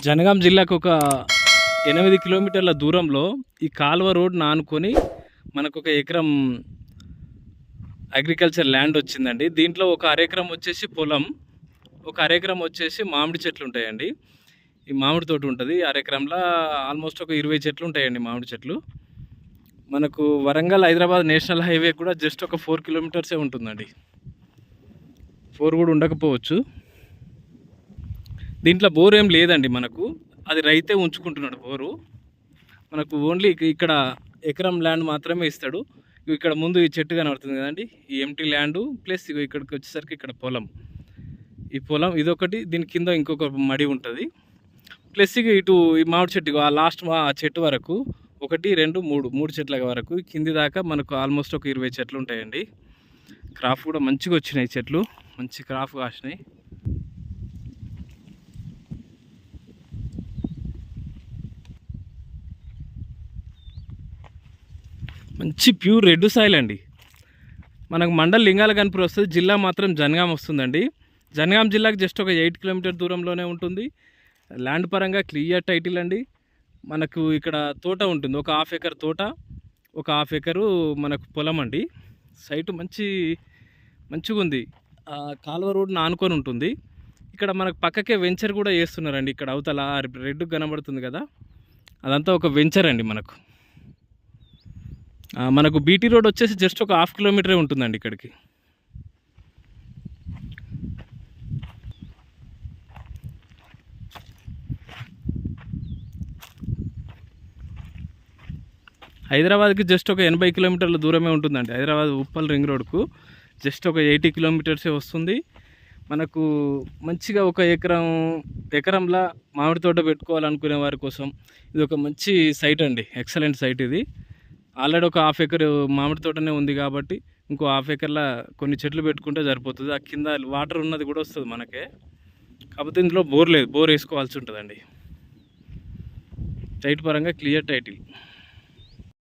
జనగాం జిల్లాకు ఒక 8 కిలోమీటర్ల దూరంలో ఈ కాలువ రోడ్డును ఆనుకొని మనకు ఒక ఎకరం అగ్రికల్చర్ ల్యాండ్ వచ్చిందండి. దీంట్లో ఒక అరెకరం వచ్చేసి పొలం, ఒక అరెకరం వచ్చేసి మామిడి చెట్లు ఉంటాయండి. ఈ మామిడి తోట ఉంటుంది. అరెకరంలో ఆల్మోస్ట్ ఒక 20 చెట్లు ఉంటాయండి, మామిడి చెట్లు. మనకు వరంగల్ హైదరాబాద్ నేషనల్ హైవే కూడా జస్ట్ ఒక 4 కిలోమీటర్సే ఉంటుందండి. 4 కూడా ఉండకపోవచ్చు. దీంట్లో బోర్ ఏం లేదండి మనకు, అది రైతే ఉంచుకుంటున్నాడు బోరు. మనకు ఓన్లీ ఇక్కడ ఎకరం ల్యాండ్ మాత్రమే ఇస్తాడు. ఇక్కడ ముందు ఈ చెట్టు కనబడుతుంది కదండి, ఈ ఎంటీ ల్యాండ్ ప్లస్ ఇక్కడికి వచ్చేసరికి ఇక్కడ పొలం. ఈ పొలం ఇదొకటి, దీని కింద ఇంకొక మడి ఉంటుంది. ప్లస్ ఇటు ఈ మామిడి చెట్టు ఆ లాస్ట్ ఆ చెట్టు వరకు 1, 2, 3 చెట్ల వరకు కింది దాకా మనకు ఆల్మోస్ట్ ఒక 20 చెట్లు ఉంటాయండి. క్రాప్ కూడా మంచిగా వచ్చినాయి, చెట్లు మంచి క్రాప్ కాసినాయి. మంచి ప్యూర్ రెడ్ సాయిల్ అండి. మనకు మండల్ లింగాలగన్పూర్ వస్తుంది, జిల్లా మాత్రం జనగాం వస్తుందండి. జనగాం జిల్లాకు జస్ట్ ఒక 8 కిలోమీటర్ దూరంలోనే ఉంటుంది. ల్యాండ్ పరంగా క్లియర్ టైటిల్ అండి. మనకు ఇక్కడ తోట ఉంటుంది, ఒక 1/2 ఎకర్ తోట, ఒక 1/2 ఎకరు మనకు పొలం అండి. సైటు మంచిగా ఉంది. కాలువ రోడ్డును ఆనుకొని ఉంటుంది. ఇక్కడ మనకు పక్కకే వెంచర్ కూడా చేస్తున్నారండి. ఇక్కడ అవతల రెడ్ కనబడుతుంది కదా, అదంతా ఒక వెంచర్ అండి. మనకు బీటీ రోడ్ వచ్చేసి జస్ట్ ఒక 1/2 కిలోమీటరే ఉంటుందండి ఇక్కడికి. హైదరాబాద్కి జస్ట్ ఒక 80 కిలోమీటర్ల దూరమే ఉంటుందండి. హైదరాబాద్ ఉప్పల్ రింగ్ రోడ్కు జస్ట్ ఒక 80 కిలోమీటర్సే వస్తుంది. మనకు మంచిగా ఒక ఎకరంలా మామిడి తోట పెట్టుకోవాలనుకునే వారి కోసం ఇది ఒక మంచి సైట్ అండి, ఎక్సలెంట్ సైట్ ఇది. ఆల్రెడీ ఒక 1/2 ఎకర్ మామిడి తోటనే ఉంది కాబట్టి ఇంకో 1/2 ఎకర్లా కొన్ని చెట్లు పెట్టుకుంటే సరిపోతుంది. ఆ కింద వాటర్ ఉన్నది కూడా వస్తుంది మనకే. కాకపోతే ఇందులో బోర్ లేదు, బోర్ వేసుకోవాల్సి ఉంటుందండి. టైట్ పరంగా క్లియర్ టైటిల్.